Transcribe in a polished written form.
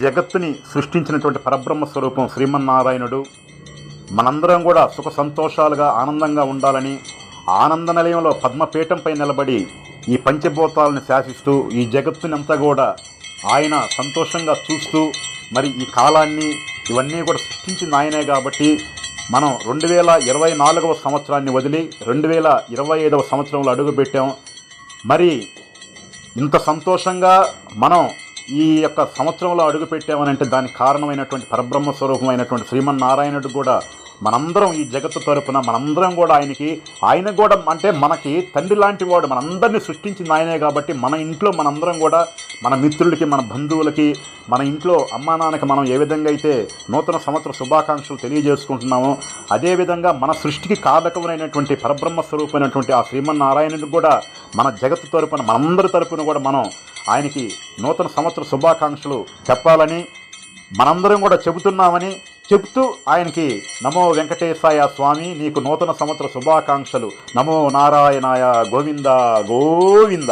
జగత్తుని సృష్టించినటువంటి పరబ్రహ్మ స్వరూపం శ్రీమన్నారాయణుడు మనందరం కూడా సుఖ సంతోషాలుగా ఆనందంగా ఉండాలని ఆనంద నిలయంలో పద్మపీఠంపై నిలబడి ఈ పంచభూతాలను శాసిస్తూ ఈ జగత్తునంతా కూడా ఆయన సంతోషంగా చూస్తూ మరి ఈ కాలాన్ని ఇవన్నీ కూడా సృష్టించింది ఆయనే కాబట్టి మనం 2024వ సంవత్సరాన్ని వదిలి 2025వ సంవత్సరంలో అడుగుపెట్టాం. మరి ఇంత సంతోషంగా మనం ఈ యొక్క సంవత్సరంలో అడుగుపెట్టామనంటే దానికి కారణమైనటువంటి పరబ్రహ్మ స్వరూపమైనటువంటి శ్రీమన్నారాయణుడు కూడా మనందరం ఈ జగత్తు తరపున మనందరం కూడా ఆయన కూడా అంటే మనకి తండ్రి లాంటి వాడు, మనందరినీ సృష్టించింది ఆయనే కాబట్టి మన ఇంట్లో మనందరం కూడా మన మిత్రులకి, మన బంధువులకి, మన ఇంట్లో అమ్మా నాన్నకి మనం ఏ విధంగా అయితే నూతన సంవత్సర శుభాకాంక్షలు తెలియజేసుకుంటున్నామో అదేవిధంగా మన సృష్టికి కారకమైనటువంటి పరబ్రహ్మ స్వరూపమైనటువంటి ఆ శ్రీమన్నారాయణుడికి కూడా మన జగత్తు తరపున మనందరి తరపున కూడా మనం ఆయనకి నూతన సంవత్సర శుభాకాంక్షలు చెప్పాలని మనందరం కూడా చెబుతున్నామని చెబుతూ ఆయనకి నమో వెంకటేశాయ స్వామి, నీకు నూతన సంవత్సర శుభాకాంక్షలు, నమో నారాయణాయ, గోవింద గోవింద.